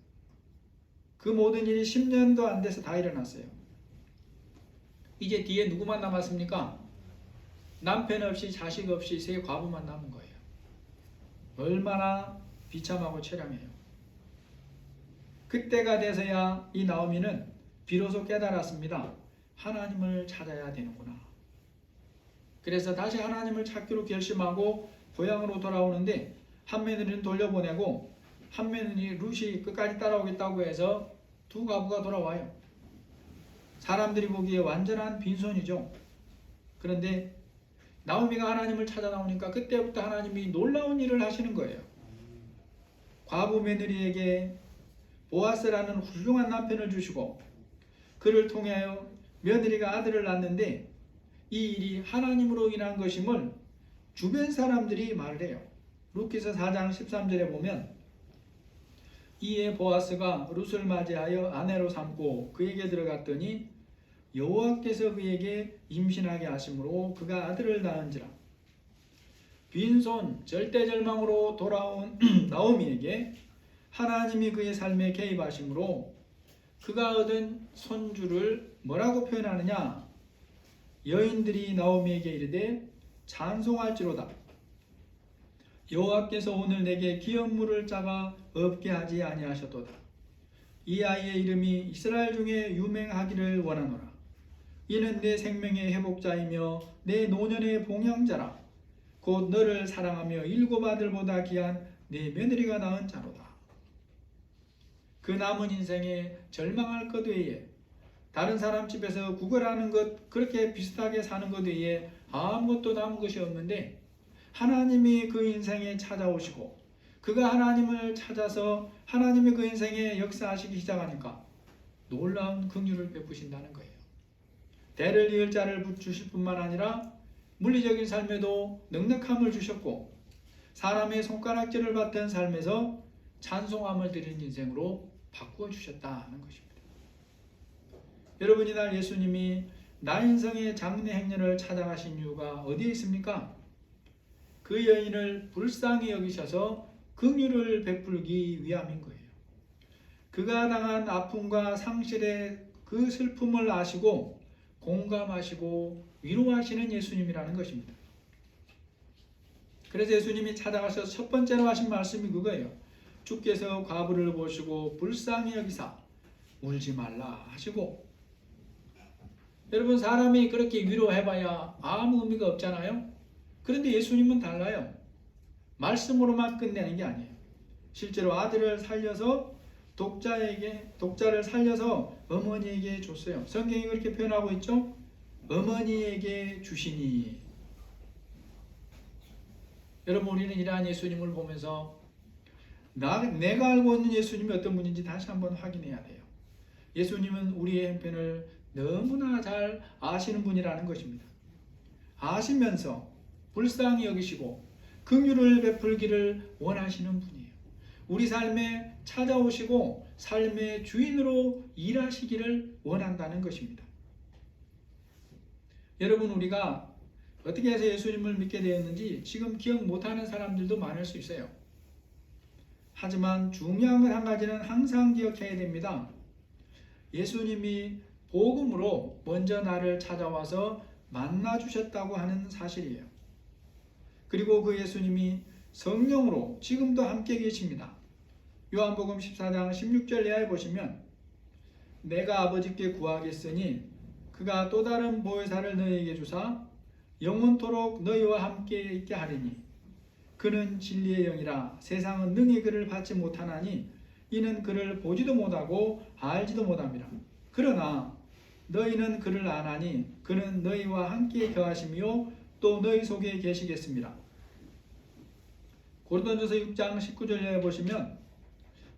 그 모든 일이 10년도 안 돼서 다 일어났어요. 이제 뒤에 누구만 남았습니까? 남편 없이 자식 없이 세 과부만 남은 거예요. 얼마나 비참하고 처량해요. 그때가 돼서야 이 나오미는 비로소 깨달았습니다. 하나님을 찾아야 되는구나. 그래서 다시 하나님을 찾기로 결심하고 고향으로 돌아오는데 한 며느리는 돌려보내고 한 며느리 룻이 끝까지 따라오겠다고 해서 두 과부가 돌아와요. 사람들이 보기에 완전한 빈손이죠. 그런데 나오미가 하나님을 찾아 나오니까 그때부터 하나님이 놀라운 일을 하시는 거예요. 과부 며느리에게 보아스라는 훌륭한 남편을 주시고 그를 통하여 며느리가 아들을 낳는데 이 일이 하나님으로 인한 것임을 주변 사람들이 말을 해요. 룻기서 4장 13절에 보면 이에 보아스가 룻을 맞이하여 아내로 삼고 그에게 들어갔더니 여호와께서 그에게 임신하게 하심으로 그가 아들을 낳은지라. 빈손 절대절망으로 돌아온 나오미에게 하나님이 그의 삶에 개입하심으로 그가 얻은 손주를 뭐라고 표현하느냐? 여인들이 나오미에게 이르되 찬송할지로다. 여호와께서 오늘 내게 기업물을 짜가 없게 하지 아니하셨도다. 이 아이의 이름이 이스라엘 중에 유명하기를 원하노라. 이는 내 생명의 회복자이며 내 노년의 봉양자라. 곧 너를 사랑하며 일곱 아들보다 귀한 내 며느리가 낳은 자로다. 그 남은 인생에 절망할 것 외에 다른 사람 집에서 구걸하는 것, 그렇게 비슷하게 사는 것 외에 아무것도 남은 것이 없는데 하나님이 그 인생에 찾아오시고 그가 하나님을 찾아서 하나님이 그 인생에 역사하시기 시작하니까 놀라운 긍휼을 베푸신다는 거예요. 대를 이을 자를 주실 뿐만 아니라 물리적인 삶에도 넉넉함을 주셨고 사람의 손가락질을 받던 삶에서 찬송함을 드리는 인생으로 바꾸어 주셨다는 것입니다. 여러분, 이날 예수님이 나인성의 장례 행렬을 찾아가신 이유가 어디에 있습니까? 그 여인을 불쌍히 여기셔서 긍휼을 베풀기 위함인 거예요. 그가 당한 아픔과 상실의 그 슬픔을 아시고 공감하시고 위로하시는 예수님이라는 것입니다. 그래서 예수님이 찾아가서 첫 번째로 하신 말씀이 그거예요. 주께서 과부를 보시고 불쌍히 여기사 울지 말라 하시고, 여러분, 사람이 그렇게 위로해봐야 아무 의미가 없잖아요. 그런데 예수님은 달라요. 말씀으로만 끝내는 게 아니에요. 실제로 아들을 살려서 독자를 살려서 어머니에게 줬어요. 성경이 그렇게 표현하고 있죠. 어머니에게 주시니. 여러분, 우리는 이러한 예수님을 보면서 내가 알고 있는 예수님이 어떤 분인지 다시 한번 확인해야 돼요. 예수님은 우리의 형편을 너무나 잘 아시는 분이라는 것입니다. 아시면서 불쌍히 여기시고 긍휼을 베풀기를 원하시는 분이에요. 우리 삶에 찾아오시고 삶의 주인으로 일하시기를 원한다는 것입니다. 여러분, 우리가 어떻게 해서 예수님을 믿게 되었는지 지금 기억 못하는 사람들도 많을 수 있어요. 하지만 중요한 건 한 가지는 항상 기억해야 됩니다. 예수님이 복음으로 먼저 나를 찾아와서 만나주셨다고 하는 사실이에요. 그리고 그 예수님이 성령으로 지금도 함께 계십니다. 요한복음 14장 16절 이하에 보시면 내가 아버지께 구하겠으니 그가 또 다른 보혜사를 너희에게 주사 영원토록 너희와 함께 있게 하리니 그는 진리의 영이라 세상은 능히 그를 받지 못하나니 이는 그를 보지도 못하고 알지도 못함이라. 그러나 너희는 그를 아나니 그는 너희와 함께 거하시며 또 너희 속에 계시겠습니다. 고린도전서 6장 19절에 보시면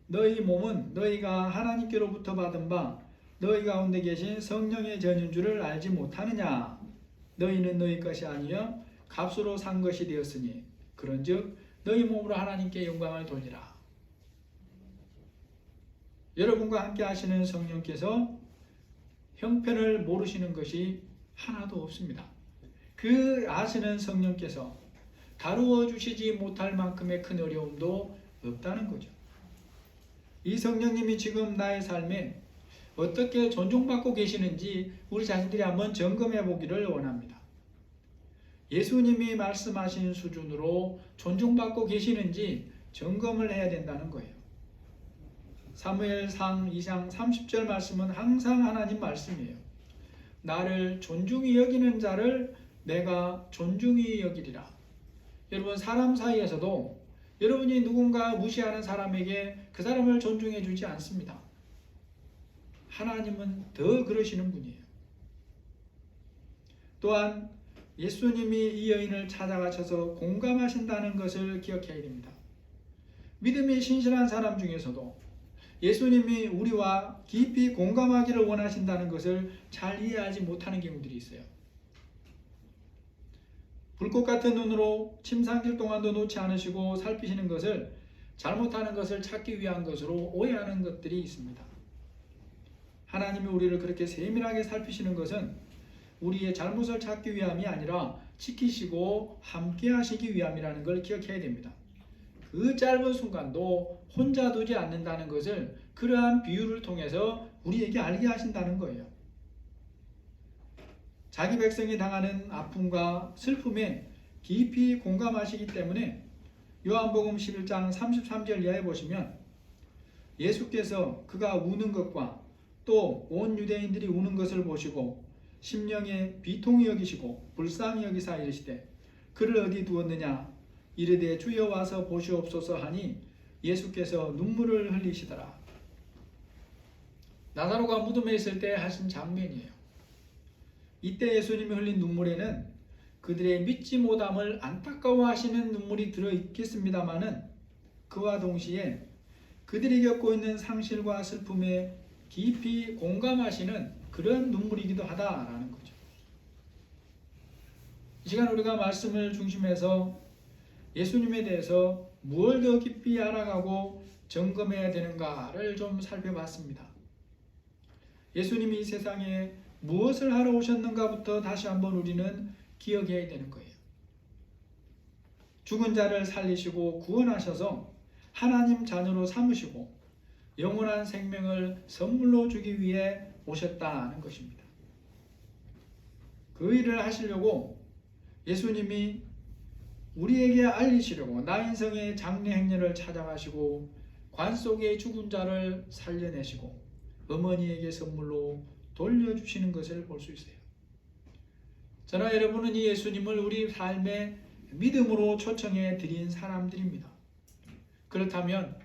너희 몸은 너희가 하나님께로부터 받은 바 너희 가운데 계신 성령의 전인 줄을 알지 못하느냐. 너희는 너희 것이 아니여 값으로 산 것이 되었으니 그런즉 너희 몸으로 하나님께 영광을 돌리라. 여러분과 함께 하시는 성령께서 형편을 모르시는 것이 하나도 없습니다. 그 아시는 성령께서 다루어 주시지 못할 만큼의 큰 어려움도 없다는 거죠. 이 성령님이 지금 나의 삶에 어떻게 존중받고 계시는지 우리 자신들이 한번 점검해 보기를 원합니다. 예수님이 말씀하신 수준으로 존중받고 계시는지 점검을 해야 된다는 거예요. 사무엘상 2장 30절 말씀은 항상 하나님 말씀이에요. 나를 존중히 여기는 자를 내가 존중히 여기리라. 여러분, 사람 사이에서도 여러분이 누군가 무시하는 사람에게 그 사람을 존중해 주지 않습니다. 하나님은 더 그러시는 분이에요. 또한 예수님이 이 여인을 찾아가셔서 공감하신다는 것을 기억해야 됩니다. 믿음이 신실한 사람 중에서도 예수님이 우리와 깊이 공감하기를 원하신다는 것을 잘 이해하지 못하는 경우들이 있어요. 불꽃 같은 눈으로 침상길 동안도 놓지 않으시고 살피시는 것을 잘못하는 것을 찾기 위한 것으로 오해하는 것들이 있습니다. 하나님이 우리를 그렇게 세밀하게 살피시는 것은 우리의 잘못을 찾기 위함이 아니라 지키시고 함께 하시기 위함이라는 걸 기억해야 됩니다. 그 짧은 순간도 혼자 두지 않는다는 것을 그러한 비유를 통해서 우리에게 알게 하신다는 거예요. 자기 백성이 당하는 아픔과 슬픔에 깊이 공감하시기 때문에 요한복음 11장 33절 이하에 보시면 예수께서 그가 우는 것과 또 온 유대인들이 우는 것을 보시고 심령에 비통히 여기시고 불쌍히 여기사 이르시되 그를 어디 두었느냐 이르되 주여 와서 보시옵소서 하니 예수께서 눈물을 흘리시더라. 나사로가 무덤에 있을 때 하신 장면이에요. 이때 예수님이 흘린 눈물에는 그들의 믿지 못함을 안타까워하시는 눈물이 들어있겠습니다마는 그와 동시에 그들이 겪고 있는 상실과 슬픔에 깊이 공감하시는 그런 눈물이기도 하다라는 거죠. 이 시간 우리가 말씀을 중심해서 예수님에 대해서 무엇을 더 깊이 알아가고 점검해야 되는가를 좀 살펴봤습니다. 예수님이 이 세상에 무엇을 하러 오셨는가부터 다시 한번 우리는 기억해야 되는 거예요. 죽은 자를 살리시고 구원하셔서 하나님 자녀로 삼으시고 영원한 생명을 선물로 주기 위해 오셨다는 것입니다. 그 일을 하시려고 예수님이 우리에게 알리시려고 나인성의 장례 행렬을 찾아가시고 관 속의 죽은 자를 살려내시고 어머니에게 선물로 돌려주시는 것을 볼 수 있어요. 저나 여러분은 이 예수님을 우리 삶의 믿음으로 초청해 드린 사람들입니다. 그렇다면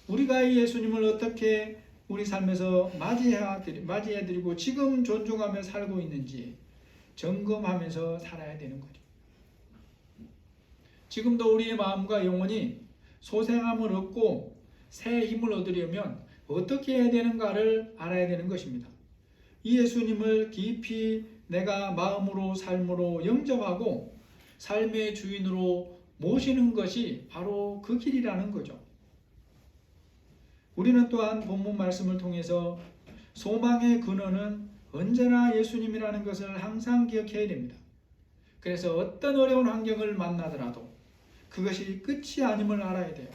우리가 이 예수님을 어떻게 우리 삶에서 맞이해드리고 지금 존중하며 살고 있는지 점검하면서 살아야 되는 거죠. 지금도 우리의 마음과 영혼이 소생함을 얻고 새 힘을 얻으려면 어떻게 해야 되는가를 알아야 되는 것입니다. 이 예수님을 깊이 내가 마음으로 삶으로 영접하고 삶의 주인으로 모시는 것이 바로 그 길이라는 거죠. 우리는 또한 본문 말씀을 통해서 소망의 근원은 언제나 예수님이라는 것을 항상 기억해야 됩니다. 그래서 어떤 어려운 환경을 만나더라도 그것이 끝이 아님을 알아야 돼요.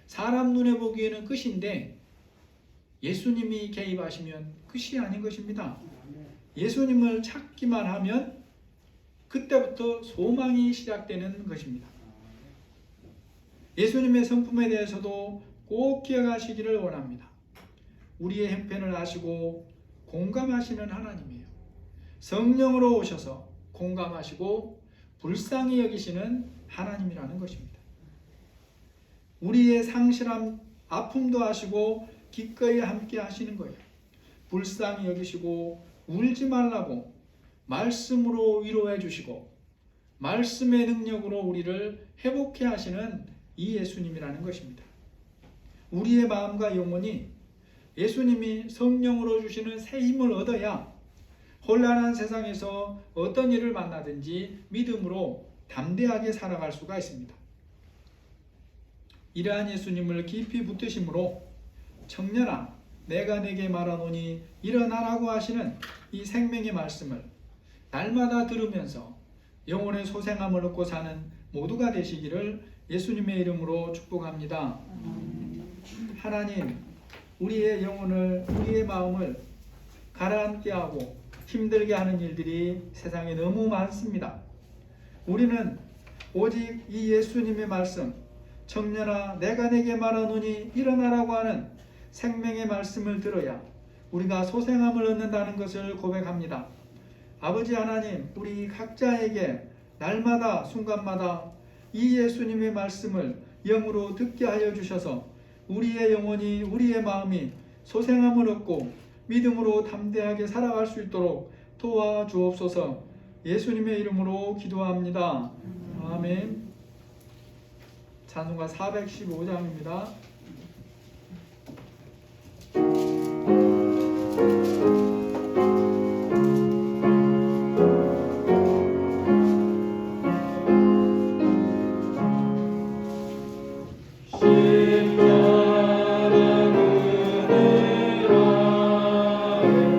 사람 눈에 보기에는 끝인데 예수님이 개입하시면 끝이 아닌 것입니다. 예수님을 찾기만 하면 그때부터 소망이 시작되는 것입니다. 예수님의 성품에 대해서도 꼭 기억하시기를 원합니다. 우리의 형편을 아시고 공감하시는 하나님이에요. 성령으로 오셔서 공감하시고 불쌍히 여기시는 하나님이라는 것입니다. 우리의 상실함, 아픔도 아시고 기꺼이 함께 하시는 거예요. 불쌍히 여기시고 울지 말라고 말씀으로 위로해 주시고 말씀의 능력으로 우리를 회복해 하시는 이 예수님이라는 것입니다. 우리의 마음과 영혼이 예수님이 성령으로 주시는 새 힘을 얻어야 혼란한 세상에서 어떤 일을 만나든지 믿음으로 담대하게 살아갈 수가 있습니다. 이러한 예수님을 깊이 붙드심으로 청년아 내가 내게 말하노니 일어나라고 하시는 이 생명의 말씀을 날마다 들으면서 영혼의 소생함을 얻고 사는 모두가 되시기를 예수님의 이름으로 축복합니다. 하나님, 우리의 영혼을, 우리의 마음을 가라앉게 하고 힘들게 하는 일들이 세상에 너무 많습니다. 우리는 오직 이 예수님의 말씀, 청년아 내가 내게 말하노니 일어나라고 하는 생명의 말씀을 들어야 우리가 소생함을 얻는다는 것을 고백합니다. 아버지 하나님, 우리 각자에게 날마다 순간마다 이 예수님의 말씀을 영으로 듣게 하여 주셔서 우리의 영혼이, 우리의 마음이 소생함을 얻고 믿음으로 담대하게 살아갈 수 있도록 도와주옵소서. 예수님의 이름으로 기도합니다. 아멘. 찬송가 415장입니다. 십자가 그늘 아래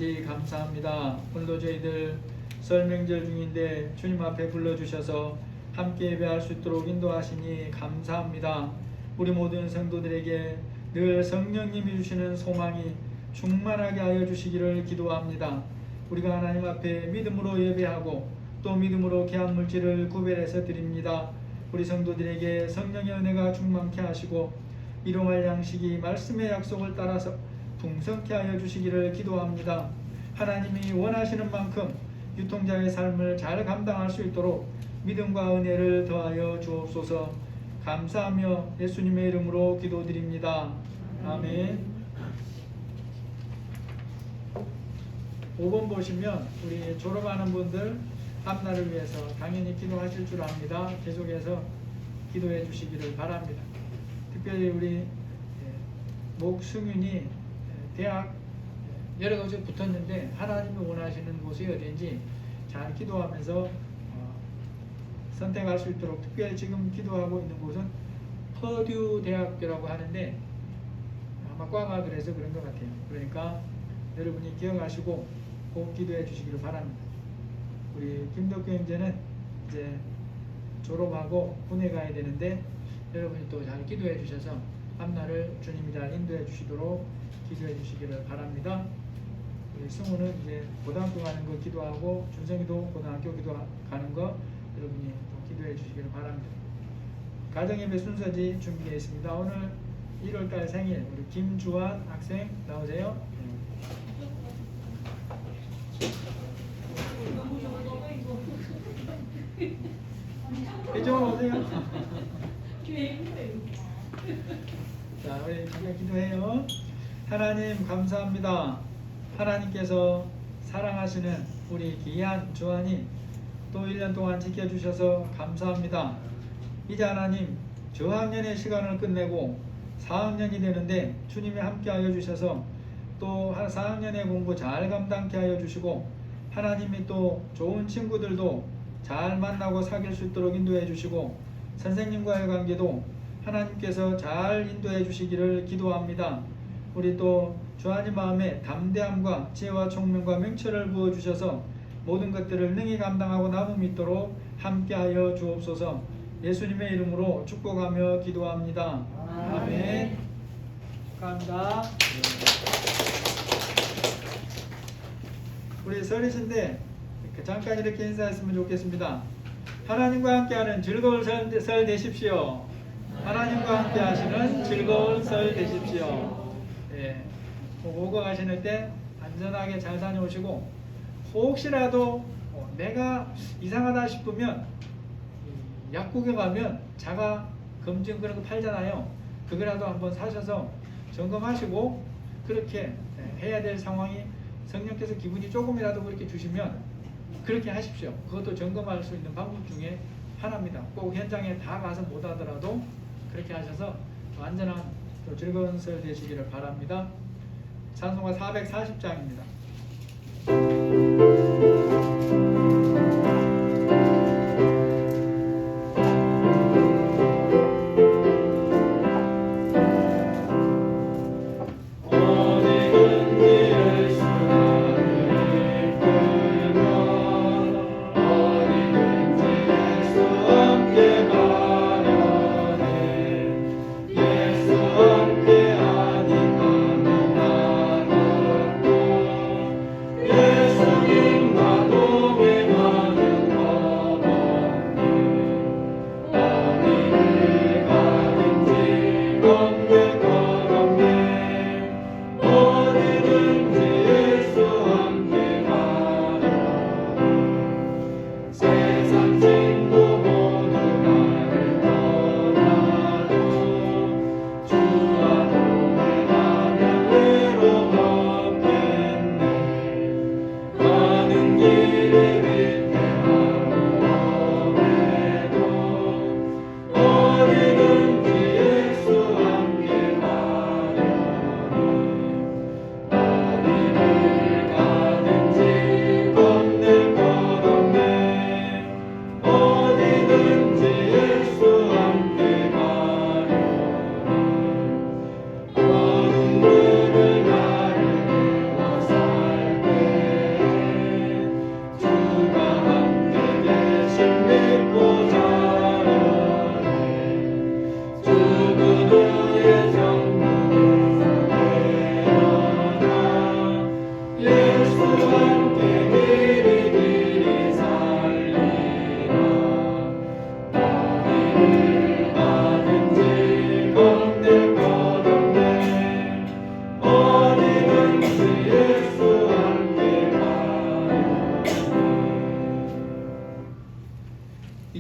아버지 감사합니다. 오늘도 저희들 설 명절 중인데 주님 앞에 불러주셔서 함께 예배할 수 있도록 인도하시니 감사합니다. 우리 모든 성도들에게 늘 성령님이 주시는 소망이 충만하게 하여 주시기를 기도합니다. 우리가 하나님 앞에 믿음으로 예배하고 또 믿음으로 귀한 물질을 구별해서 드립니다. 우리 성도들에게 성령의 은혜가 충만케 하시고 일용할 양식이 말씀의 약속을 따라서 풍성케 하여 주시기를 기도합니다. 하나님이 원하시는 만큼 유통자의 삶을 잘 감당할 수 있도록 믿음과 은혜를 더하여 주옵소서. 감사하며 예수님의 이름으로 기도드립니다. 아멘. 5번 보시면 우리 졸업하는 분들 앞날을 위해서 당연히 기도하실 줄 압니다. 계속해서 기도해 주시기를 바랍니다. 특별히 우리 목승윤이 대학 여러 곳에 붙었는데 하나님이 원하시는 곳이 어딘지 잘 기도하면서 선택할 수 있도록, 특별히 지금 기도하고 있는 곳은 퍼듀 대학교라고 하는데 아마 과가 그래서 그런 것 같아요. 그러니까 여러분이 기억하시고 꼭 기도해 주시기를 바랍니다. 우리 김덕규 형제는 이제 졸업하고 군에 가야 되는데 여러분이 또 잘 기도해 주셔서 앞날을 주님이 잘 인도해 주시도록 기도해 주시기를 바랍니다. 우리 승우는 이제 고등학교 가는 거 기도하고, 준성이도 고등학교 기도 가는 거 여러분이 또 기도해 주시기를 바랍니다. 가정예배 순서지 준비되어 있습니다. 오늘 1월달 생일 우리 김주환 학생 나오세요. 이쪽으로 오세요. 자, 우리 함께 기도해요. 하나님 감사합니다. 하나님께서 사랑하시는 우리 귀한 주환이 또 1년 동안 지켜주셔서 감사합니다. 이제 하나님 저학년의 시간을 끝내고 4학년이 되는데 주님이 함께하여 주셔서 또 4학년의 공부 잘 감당케 하여 주시고, 하나님이 또 좋은 친구들도 잘 만나고 사귈 수 있도록 인도해 주시고, 선생님과의 관계도 하나님께서 잘 인도해 주시기를 기도합니다. 우리 또 주하님 마음에 담대함과 지혜와 총명과 명철을 부어 주셔서 모든 것들을 능히 감당하고 남음 있도록 함께하여 주옵소서. 예수님의 이름으로 축복하며 기도합니다. 아멘. 축하합니다. 우리 설이신데 잠깐 이렇게 인사했으면 좋겠습니다. 하나님과 함께하는 즐거운 설 되십시오. 하나님과 함께 하시는 즐거운 설 되십시오. 예, 오고 가시는 때 안전하게 잘 다녀오시고, 혹시라도 내가 이상하다 싶으면 약국에 가면 자가 검진 그런 거 팔잖아요. 그거라도 한번 사셔서 점검하시고, 그렇게 해야 될 상황이 성령께서 기분이 조금이라도 그렇게 주시면 그렇게 하십시오. 그것도 점검할 수 있는 방법 중에 하나입니다. 꼭 현장에 다 가서 못 하더라도 그렇게 하셔서 안전한 또 즐거운 설 되시기를 바랍니다. 찬송가 440장입니다.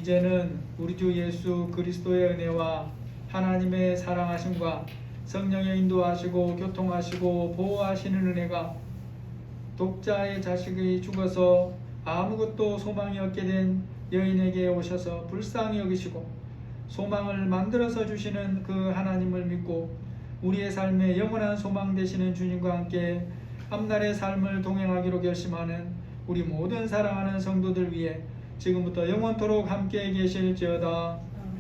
이제는 우리 주 예수 그리스도의 은혜와 하나님의 사랑하심과 성령의 인도하시고 교통하시고 보호하시는 은혜가 독자의 자식이 죽어서 아무것도 소망이 없게 된 여인에게 오셔서 불쌍히 여기시고 소망을 만들어서 주시는 그 하나님을 믿고 우리의 삶에 영원한 소망 되시는 주님과 함께 앞날의 삶을 동행하기로 결심하는 우리 모든 사랑하는 성도들 위해 지금부터 영원토록 함께 계실지어다.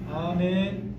아멘.